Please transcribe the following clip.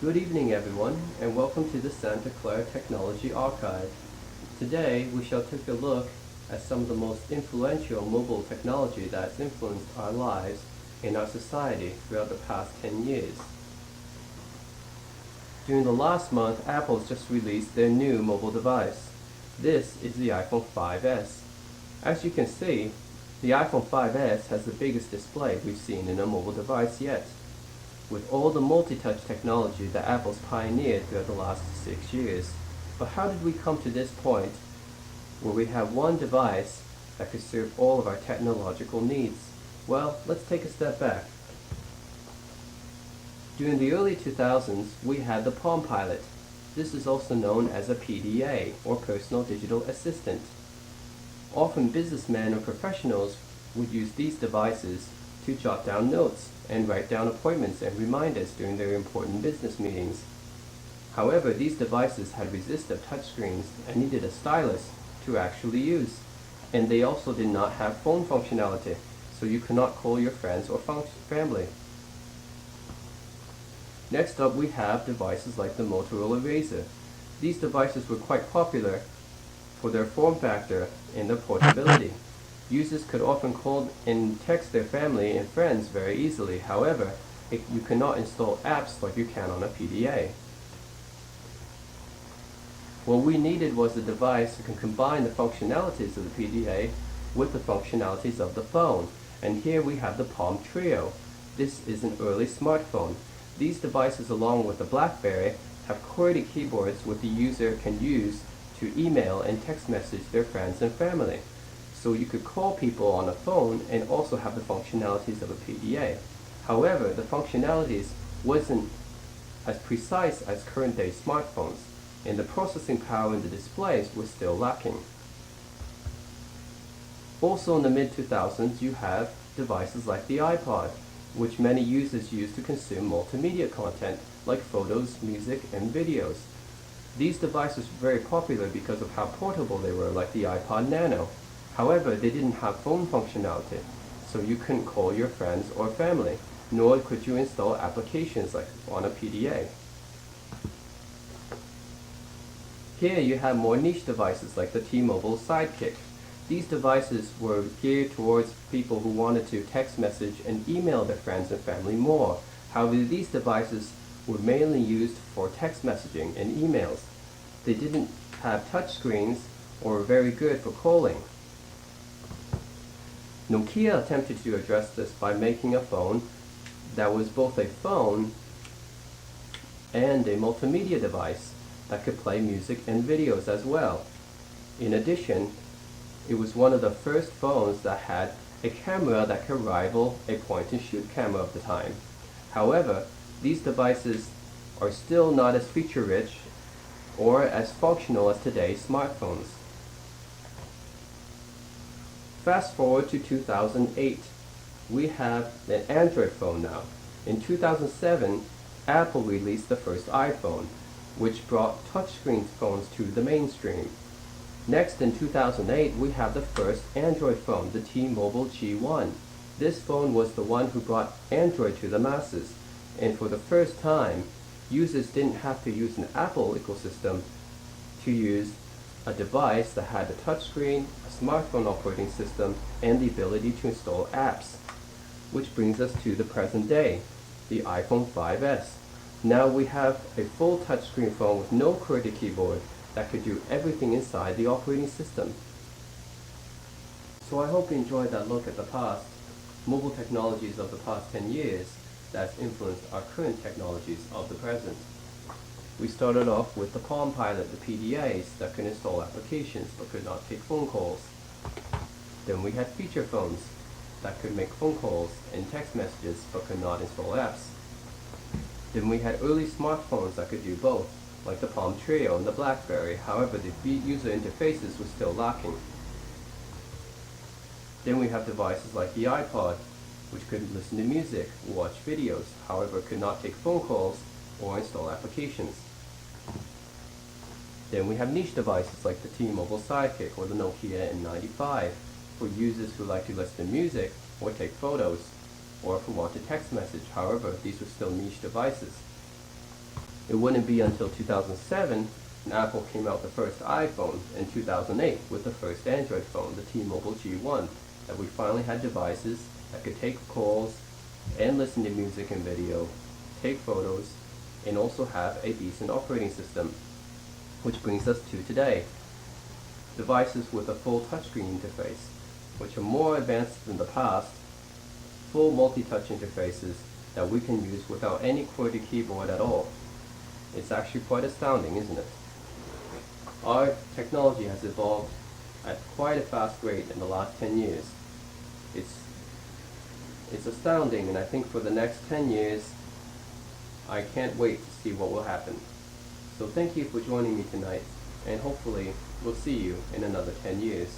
Good evening everyone, and welcome to the Santa Clara Technology Archive. Today we shall take a look at some of the most influential mobile technology that has influenced our lives in our society throughout the past 10 years. During the last month, Apple's just released their new mobile device. This is the iPhone 5S. As you can see, the iPhone 5S has the biggest display we've seen in a mobile device yet, with all the multi-touch technology that Apple's pioneered throughout the last 6 years. But how did we come to this point where we have one device that could serve all of our technological needs? Well, let's take a step back. During the early 2000s, we had the Palm Pilot. This is also known as a PDA, or Personal Digital Assistant. Often businessmen or professionals would use these devices to jot down notes and write down appointments and reminders during their important business meetings. However, these devices had resistive touchscreens and needed a stylus to actually use. And they also did not have phone functionality, so you could not call your friends or family. Next up, we have devices like the Motorola RAZR. These devices were quite popular for their form factor and their portability. Users could often call and text their family and friends very easily. However, you cannot install apps like you can on a PDA. What we needed was a device that can combine the functionalities of the PDA with the functionalities of the phone. And here we have the Palm Trio. This is an early smartphone. These devices, along with the BlackBerry, have QWERTY keyboards which the user can use to email and text message their friends and family. So you could call people on a phone and also have the functionalities of a PDA. However, the functionalities wasn't as precise as current day smartphones, and the processing power in the displays was still lacking. Also in the mid-2000s, you have devices like the iPod, which many users use to consume multimedia content like photos, music, and videos. These devices were very popular because of how portable they were, like the iPod Nano. However, they didn't have phone functionality, so you couldn't call your friends or family, nor could you install applications like on a PDA. Here you have more niche devices like the T-Mobile Sidekick. These devices were geared towards people who wanted to text message and email their friends and family more. However, these devices were mainly used for text messaging and emails. They didn't have touch screens or were very good for calling. Nokia attempted to address this by making a phone that was both a phone and a multimedia device that could play music and videos as well. In addition, it was one of the first phones that had a camera that could rival a point-and-shoot camera of the time. However, these devices are still not as feature-rich or as functional as today's smartphones. Fast forward to 2008, we have an Android phone now. In 2007, Apple released the first iPhone, which brought touchscreen phones to the mainstream. Next, in 2008, we have the first Android phone, the T-Mobile G1. This phone was the one who brought Android to the masses, and for the first time, users didn't have to use an Apple ecosystem to use a device that had a touchscreen, a smartphone operating system, and the ability to install apps. Which brings us to the present day, the iPhone 5S. Now we have a full touchscreen phone with no QWERTY keyboard that could do everything inside the operating system. So I hope you enjoyed that look at the past, mobile technologies of the past 10 years that's influenced our current technologies of the present. We started off with the Palm Pilot, the PDAs that could install applications but could not take phone calls. Then we had feature phones that could make phone calls and text messages but could not install apps. Then we had early smartphones that could do both, like the Palm Trio and the BlackBerry. However, the user interfaces were still lacking. Then we have devices like the iPod, which could listen to music, watch videos, however could not take phone calls or install applications. Then we have niche devices like the T-Mobile Sidekick or the Nokia N95 for users who like to listen to music or take photos, or who want to text message. However, these were still niche devices. It wouldn't be until 2007 when Apple came out the first iPhone in 2008 with the first Android phone, the T-Mobile G1, that we finally had devices that could take calls and listen to music and video, take photos, and also have a decent operating system. Which brings us to today. Devices with a full touchscreen interface, which are more advanced than the past, full multi-touch interfaces that we can use without any QWERTY keyboard at all. It's actually quite astounding, isn't it? Our technology has evolved at quite a fast rate in the last 10 years. It's astounding, and I think for the next 10 years, I can't wait to see what will happen. So thank you for joining me tonight, and hopefully we'll see you in another 10 years.